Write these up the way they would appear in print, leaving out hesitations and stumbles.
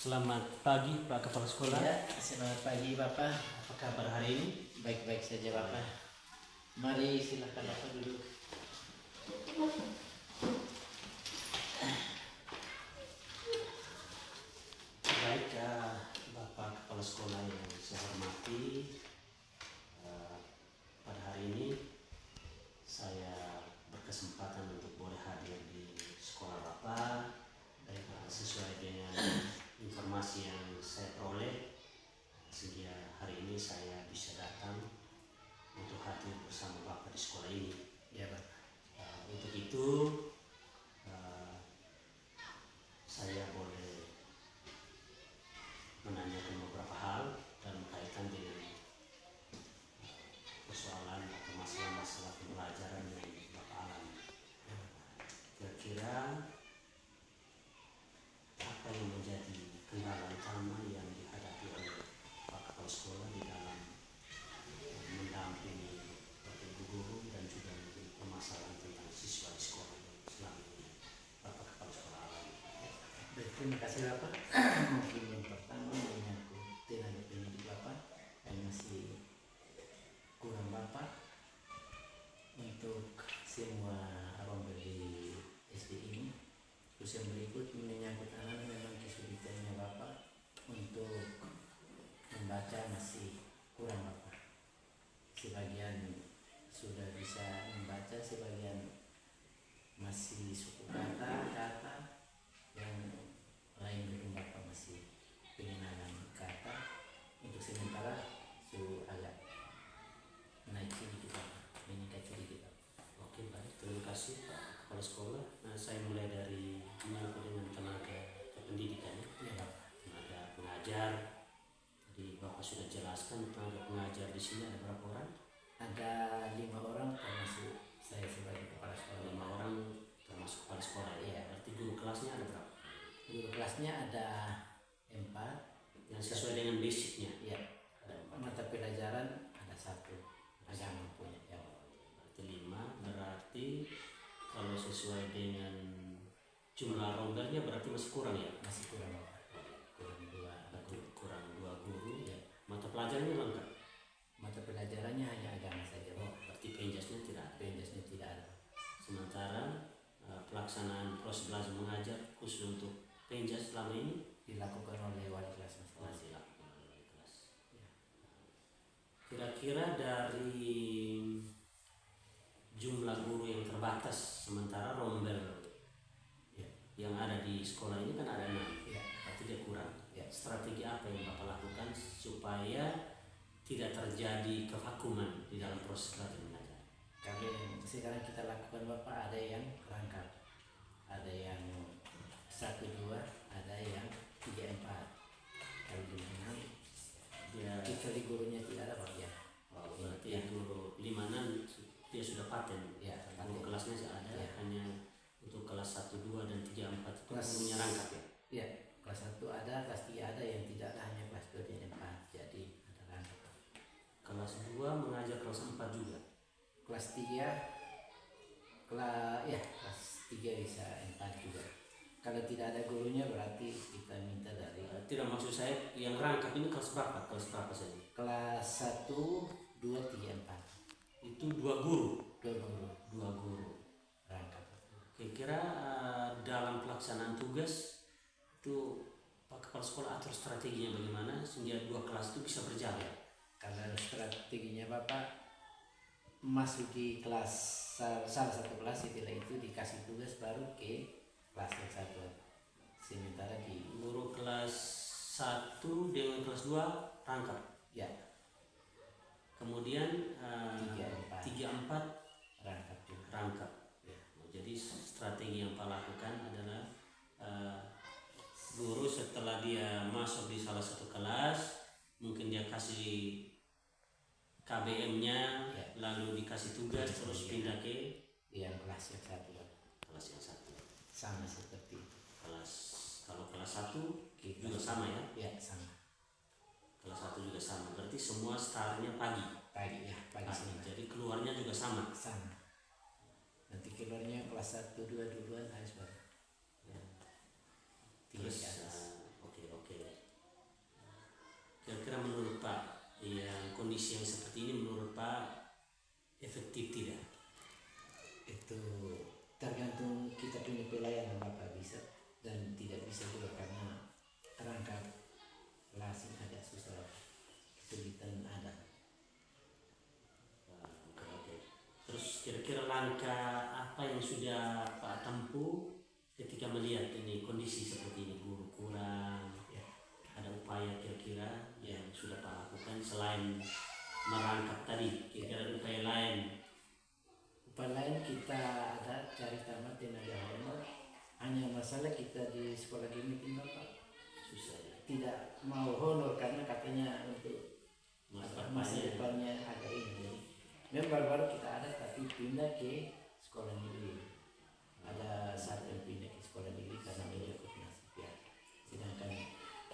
Selamat pagi Pak Kepala Sekolah. Ya, selamat pagi Bapak. Apa kabar hari ini? Baik-baik saja Bapak. Mari silakan Bapak duduk. Baik, Bapak Kepala Sekolah yang saya hormati, pada hari ini saya berkesempatan untuk boleh hadir di sekolah Bapak. Sesuai dengan informasi yang saya peroleh, sehingga hari ini saya bisa datang untuk hadir bersama Bapak di sekolah ini. Ya Pak. Untuk itu saya boleh menanyakan beberapa hal dalam kaitan dengan persoalan atau masalah-masalah pembelajaran yang Bapak alami. Kira-kira apa yang menjadi kendala utama yang dihadapi oleh Pak Kepala Sekolah di dalam mendampingi Bapak Ibu guru dan juga mungkin permasalahan tentang siswa di sekolah yang selama ini Bapak Kepala Sekolah alami? Baik, terima kasih Bapak. Mungkin yang pertama menyangkut tenaga pendidik Bapak yang masih kurang Bapak untuk semua abang di SD ini. Terus yang berikut menyangkut anak memang kesulitannya Bapak untuk membaca masih kurang Bapak. Sebagian sudah bisa membaca, sebagian masih suku kata yang lain belum Bapak masih pengenalan kata. Untuk sementara agak naik sedikit Bapak, meningkat sedikit Bapak. Oke, baik, terima kasih Pak Kepala Sekolah. Nah, saya mulai dari menyangkut dengan tenaga kependidikan. Ya Bapak. Tenaga pengajar. Tadi Bapak sudah jelaskan tenaga pengajar di sini ada berapa orang? Ada 5 orang termasuk saya sebagai kepala sekolah. 5 orang termasuk kepala sekolah ya. Iya. Berarti guru kelasnya ada berapa? Guru kelasnya ada 4. Yang sesuai dengan basicnya. Ya. Ada 4. Mata pelajaran ada 1. Agama punya ya. Berarti 5. Berarti kalau sesuai dengan jumlah rondernya berarti masih kurang ya? Masih kurang Bapak. Kurang 2 guru. Ya. Mata pelajarannya lengkap. Mata pelajarannya hanya agama saja Bapak. Berarti penjasnya tidak ada. Penjasnya tidak ada. Sementara pelaksanaan proses belajar mengajar khusus untuk penjas selama ini Dilakukan oleh wali kelas masing-masing. masih dilakukan oleh wali kelas. Ya. Kira-kira dari jumlah guru yang terbatas, sementara rombel Ya. yang ada di sekolah ini kan ada 6, Ya. berarti dia kurang. Ya. Strategi apa yang Bapak lakukan supaya tidak terjadi kevakuman di dalam proses belajar mengajar? Kalau yang sekarang kita lakukan Bapak, ada yang rangkap, ada yang 1-2, ada yang 3-4. Kalau di mana Dia kecuali gurunya tidak ada Pak ya. berarti Ya. guru 5 dia sudah paten. Ya, Guru paten. kelasnya ada, Ya. hanya untuk kelas 1, 2 dan 3, 4 itu Kelas- gurunya rangkap ya. Ya, kelas 1 ada, kelas 3 ada, yang tidak ada hanya kelas 2 dan 4. Jadi ada rangkap. Kelas 2 mengajar kelas 4 juga. Kelas 3 kelas 3 bisa 4 juga. Kalau tidak ada gurunya berarti kita minta dari Tidak, maksud saya yang rangkap ini kelas berapa? Kelas berapa saja? kelas 1, 2, 3, 4. Itu 2 guru. 2 guru 2 guru. rangkap. Kira-kira dalam pelaksanaan tugas itu Pak Kepala Sekolah atur strateginya bagaimana sehingga 2 kelas itu bisa berjalan? Kalau strateginya Bapak masuk di kelas salah satu kelas, setelah itu dikasih tugas baru ke kelas yang satu. Sementara di Guru kelas 1 dengan kelas 2 rangkap. ya Kemudian 3, 4 3, 4 rangkap juga. rangkap. Ya. Jadi strategi yang Pak lakukan adalah guru setelah dia masuk di salah satu kelas, mungkin dia kasih KBM-nya, Ya. lalu dikasih tugas, terus pindah ke Yang kelas yang satu Bapak. kelas yang 1. Sama seperti itu. Kalau kelas 1 juga sama ya? Ya sama. Kelas 1 juga sama. Berarti semua startnya pagi. Pagi semua. Jadi keluarnya juga sama. Sama. Nanti keluarnya kelas 1, 2 duluan harus baru. Ya. Tiga Terus ke atas. oke. efektif tidak? Itu tergantung kita punya pelayanan Bapak, bisa dan tidak bisa juga karena rangka kelas ini agak susah, kesulitan ada. Oke. Terus kira-kira langkah apa yang sudah Pak tempuh ketika melihat ini kondisi seperti ini, guru kurang, Ya. ada upaya kira-kira yang sudah Pak lakukan selain merangkap tadi, kira-kira upaya lain? Upaya lain kita ada cari tamat tenaga honor, hanya masalah kita di sekolah gini Bapak Susah ya. tidak mau honor karena katanya untuk masa depannya agak ini. Jadi memang baru-baru kita ada tapi pindah ke sekolah negeri. Ada satu yang pindah ke sekolah negeri karena mengikut nasib ya. Sedangkan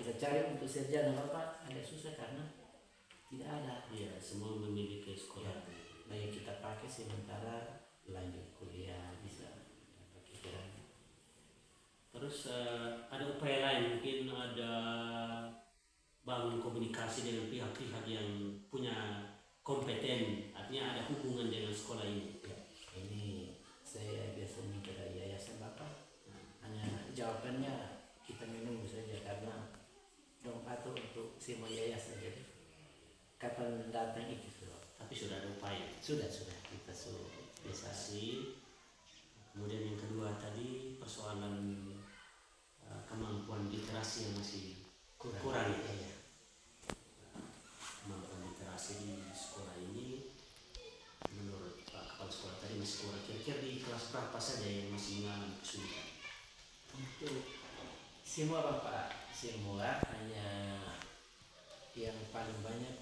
kita cari untuk sarjana Bapak agak susah karena tidak ada. Iya, semua memilih ke sekolah. Nah yang kita pakai sementara lanjut kuliah bisa pakai kira. Terus ada upaya lain, mungkin ada bangun komunikasi dengan pihak-pihak yang punya kompeten, artinya ada hubungan dengan sekolah ini. Ya, ini saya biasa minta dari yayasan Bapak. Hanya jawabannya kita menunggu saja karena dong atau untuk semua yayasan, jadi kapan datang itu sudah. Tapi sudah ada upaya. Sudah kita sudah bisa. Kemudian yang kedua tadi persoalan kemampuan literasi yang masih kurang ya. Kemampuan literasi di sekolah ini menurut Pak Kepala Sekolah tadi masih kurang. Kira-kira di kelas berapa saja yang masih mengalami kesulitan? Untuk semua Bapak, semua hanya yang paling banyak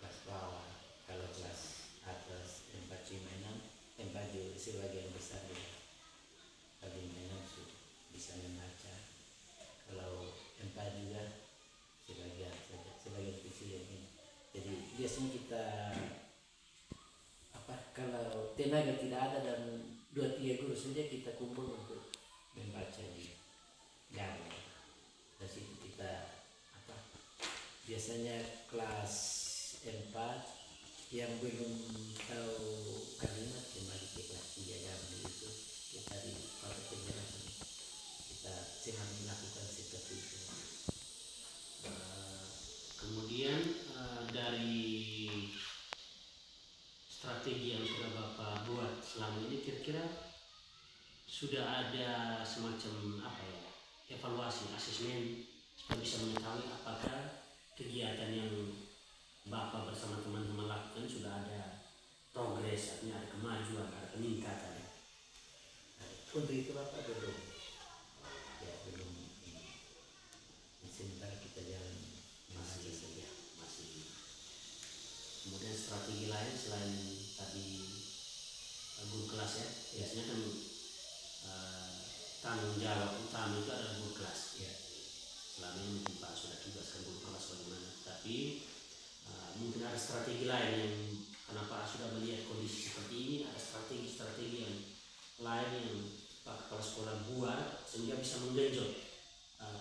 kelas bawah. Kalau kelas atas 4, 5, 6, 4 juga sebagian besar ya. Paling banyak bisa membaca. Kalau 4 juga sebagian saja, sebagian kecil yang ini. Jadi biasanya kita kalau tenaga tidak ada dan 2-3 guru saja kita kumpul untuk membaca di dalam. Dari situ kita biasanya kelas 4 yang belum tahu kalimat kembali ke kelas 3 yang itu kita di proses penjelasan kita senang melakukan seperti itu. Kemudian dari strategi yang sudah Bapak buat selama ini, kira-kira sudah ada semacam evaluasi, asesmen supaya bisa mengetahui apakah kegiatan yang Bapak bersama teman-teman lakukan sudah ada progres, artinya ada kemajuan, ada peningkatan. Untuk itu Bapak belum sementara kita jalan masih saja. Kemudian strategi lain selain tadi guru kelas ya, biasanya kan tanggung jawab utama itu adalah guru kelas ya. Selama ini mungkin Pak sudah tugaskan guru kelas bagaimana, tapi mungkin ada strategi lain yang karena Pak sudah melihat kondisi seperti ini, ada strategi yang lain yang Pak Kepala Sekolah buat sehingga bisa menggenjot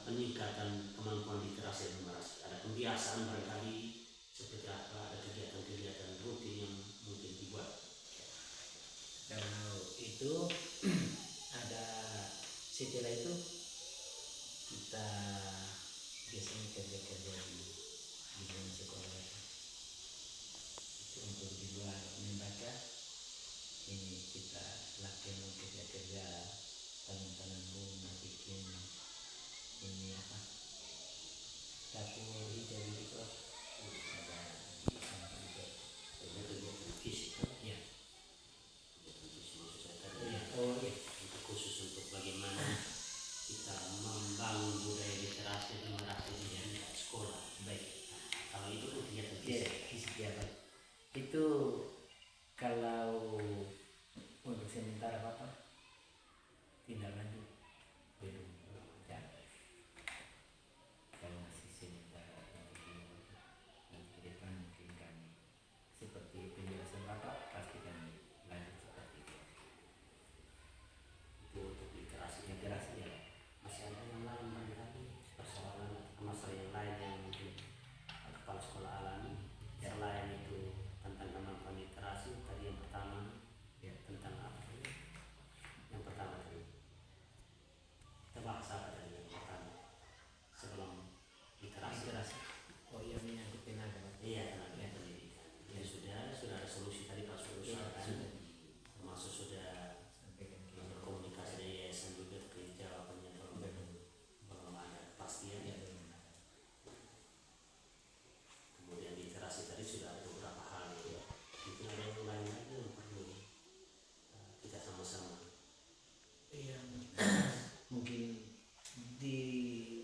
peningkatan kemampuan literasi dan numerasi. Ada pembiasaan barangkali seperti apa, ada kegiatan-kegiatan rutin yang mungkin dibuat. Kalau itu ada setelah itu kita biasanya kerja-kerja di dalam sekolah itu untuk di luar membaca. Ini kita lakukan kerja-kerja tanam-tanam bunga, bikin ini dapur hijau itu ada di sana juga. Kegiatan fisik Ya. untuk khusus untuk bagaimana kita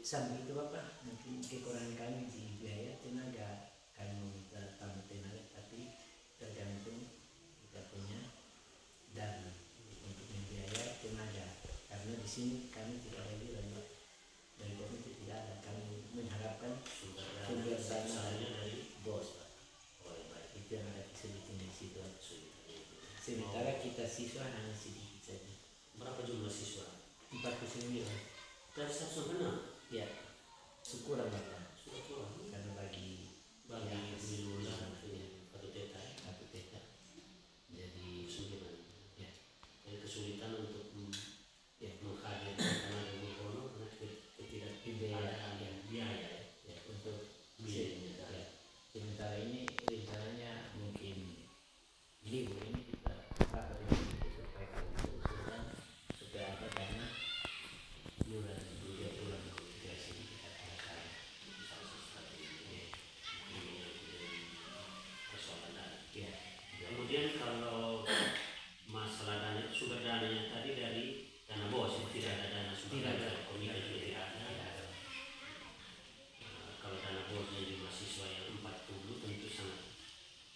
sambil itu Bapak, mungkin kekurangan kami di biaya tenaga, kami meminta tamu tenaga, tapi tergantung kita punya dana untuk membiayai tenaga, karena di sini kami tidak lagi dari komite tidak ada, kami mengharapkan sumber sumber dana dana misalnya dari bos Pak. oh ya, baik. Itu yang ada kesulitan di situ. Kesulitan itu. Sementara kita siswa hanya sedikit saja, Berapa jumlah siswa? 49. Dari 106 Ya, syukur Bapak, sudah kurang. karena bagi Bagi yang Wilula ya, atau Teta ya, satu teka. Jadi 9. ya, Jadi kesulitan untuk ya, menghadirkan tenaga Mukono karena ketidakadaan biaya ya. ya untuk Biayanya. ya. Sementara ini rencananya mungkin libur ini kita rapat dengan itu supaya kalau kita usulkan supaya ada dana Bulan tiga bulan tiga sini kita katakan. salah sesuatu Ya, ini yang menjadi persoalan dana. ya, Kemudian kalau masalah dana, sumber dananya tadi dari dana bos, ya, tidak ada dana sumber Tidak dana ada. komite juga tidak ada. tidak ada. Kalau dana bosnya jumlah siswa yang 40 tentu sangat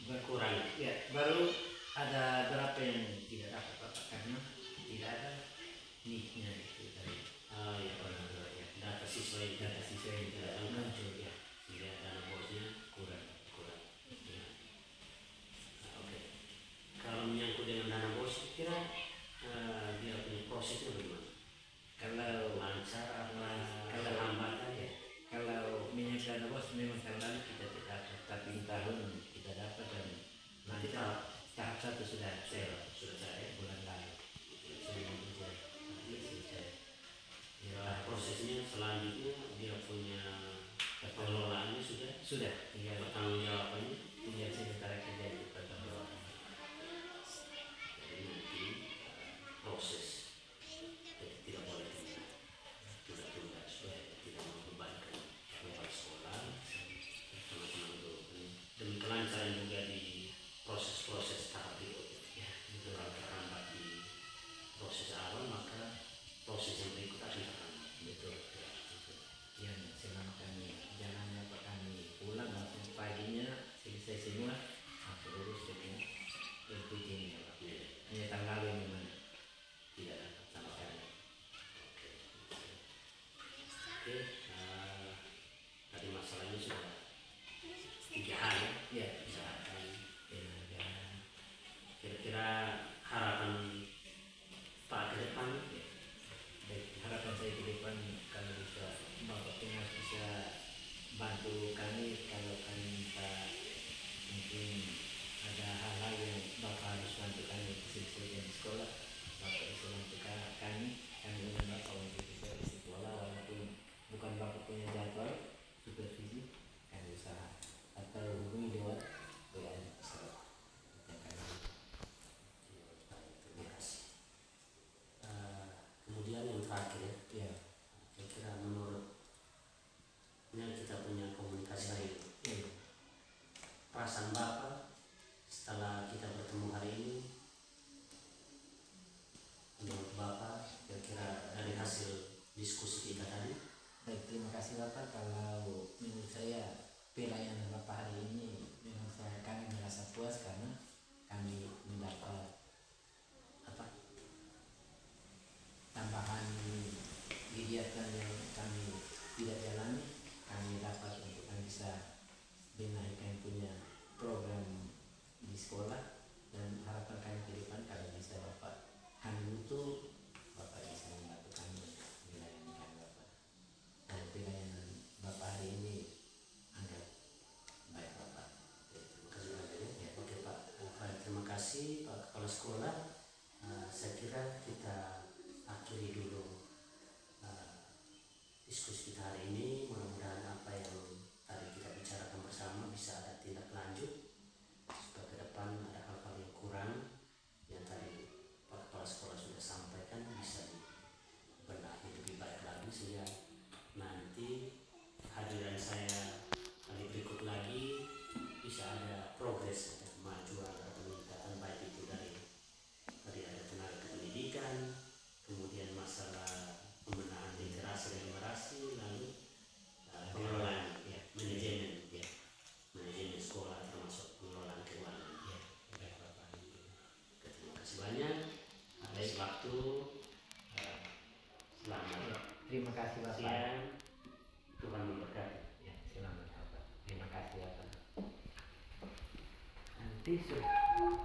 Ber- kurang. Ya, baru ada berapa yang tidak dapat Bapak karena tidak ada nicknya itu dari Ya, orang tua ya. data siswa yang Data tidak siswa yang tidak muncul ya, sehingga dana bosnya kurang. kurang. Ya. Nah, oke. Kalau menyangkut dengan dana bos, kira dia punya prosesnya bagaimana? Kalau Lancar apa? Kalau- hambatan ya? kalau minyak dana bos memang tahun lalu kita tidak dapat, tapi tahun kita dapat dan Nanti lancar. Tahap satu sudah sudah saya. bulan lalu sudah selesai. Ya, Ya, prosesnya selanjutnya dia punya pengelolaannya sudah tinggal bertanggung jawabannya. sementara kerja itu pertama. Jadi nanti proses tidak boleh tunda supaya tidak membebankan kepala sekolah, teman-teman guru, demi kelancaran juga di proses-proses tahap berikutnya. Ya, Itu kalau terhambat di proses awal maka proses yang berikut akan terhambat. betul. Yang selama kami jalannya Pak, kami pulang langsung paginya selesai semua langsung urus dengan LPG ini Pak. Ya, Hanya tahun lalu memang tidak dapat sama sekali. Oke, tadi masalahnya sudah 3 hal ya. ya Misalkan tenaga. kira-kira harapan Pak ke depan Ya. Baik, harapan saya ke depan kalau bisa Bapak Penas bisa bantu kami kalau kami minta mungkin ada hal-hal yang Bapak harus bantu kami sesuai di sekolah, Bapak bisa bantu kami ingin Bapak untuk bisa di sekolah walaupun bukan Bapak punya jadwal supervisi, kami usaha atau hubungi lewat WA sekolah. terima kasih. Kemudian yang terakhir ya, Ya, kira-kira menurutnya kita punya komunikasi lain. ya, Perasaan Bapak setelah kita bertemu hari ini, menurut Bapak kira-kira dari hasil diskusi kita tadi? baik, terima kasih Bapak. Kalau menurut saya pelayanan Bapak hari ini memang kami merasa puas karena kami mendapat apa tambahan kegiatan yang kami tidak jalani, kami dapat untuk kami bisa benahi kami punya program di sekolah, dan harapan kami ke depan kalau bisa Bapak kami butuh Bapak bisa membantu kami untuk melayani kami Bapak. Dan pelayanan Bapak hari ini anggap baik Bapak. Terima kasih banyak ya. Oke Pak, baik, terima kasih Pak Kepala Sekolah. Saya kira kita akhiri dulu diskusi kita hari ini. Mudah-mudahan apa yang tadi kita bicarakan bersama bisa ada tindak lanjut supaya ke depan ada hal-hal yang kurang yang tadi Pak Kepala Sekolah sudah sampaikan bisa dibenahi lebih baik lagi sehingga nanti kehadiran saya kali berikut lagi bisa ada progres ya, kemajuan atau peningkatan baik itu dari ada tenaga kependidikan, kemudian masalah pembenahan literasi dan numerasi, lalu siang. Tuhan memberkati. Ya, selamat Bapak. Terima kasih Bapak. Nanti sudah